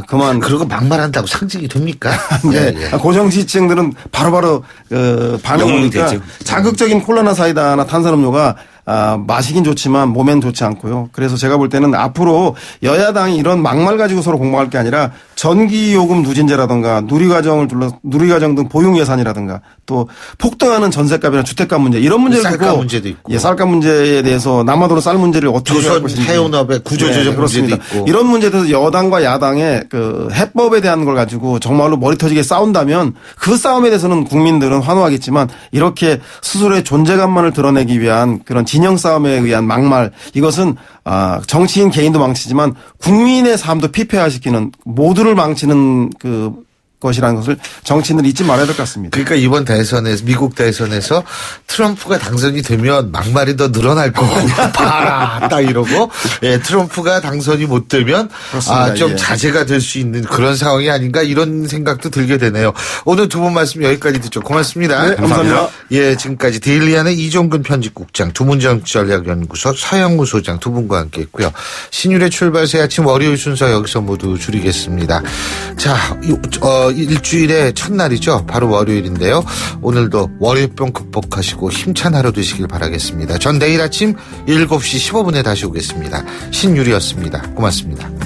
Speaker 22: 그만.
Speaker 2: 그리고 막말한다고 상징이 됩니까?
Speaker 22: 네. 고정지층들은 바로바로 반응하니까 자극적인 콜라나 사이다나 탄산음료가 마시긴 좋지만 몸엔 좋지 않고요. 그래서 제가 볼 때는 앞으로 여야당이 이런 막말 가지고 서로 공방할 게 아니라 전기요금 누진제라든가 누리과정 등 보육 예산이라든가 또 폭등하는 전세값이나 주택값 문제 이런 문제를
Speaker 2: 쌀값 문제도 있고.
Speaker 22: 쌀값 문제에 대해서 남아도로 쌀 문제를 어떻게 할 것인지.
Speaker 2: 해운업의 구조조정 문제도 있고.
Speaker 22: 이런 문제에 대해서 여당과 야당의 그 해법에 대한 걸 가지고 정말로 머리 터지게 싸운다면 그 싸움에 대해서는 국민들은 환호하겠지만 이렇게 스스로의 존재감만을 드러내기 위한 그런 진영 싸움에 의한 막말 이것은 정치인 개인도 망치지만 국민의 삶도 피폐화시키는 모두를 망치는 것이라는 것을 정치인들 잊지 말아야 될 것 같습니다.
Speaker 2: 그러니까 이번 대선에서 미국 대선에서 트럼프가 당선이 되면 막말이 더 늘어날 거고 봐라 딱 이러고 트럼프가 당선이 못 되면 좀 자제가 될 수 있는 그런 상황이 아닌가 이런 생각도 들게 되네요. 오늘 두 분 말씀 여기까지 듣죠. 고맙습니다.
Speaker 22: 네, 감사합니다.
Speaker 2: 지금까지 데일리안의 이종근 편집국장, 조문정치전략연구소 서영무 소장 두 분과 함께했고요. 신율의 출발 새 아침 월요일 순서 여기서 모두 줄이겠습니다. 자, 일주일의 첫날이죠. 바로 월요일인데요. 오늘도 월요병 극복하시고 힘찬 하루 되시길 바라겠습니다. 전 내일 아침 7시 15분에 다시 오겠습니다. 신유리였습니다. 고맙습니다.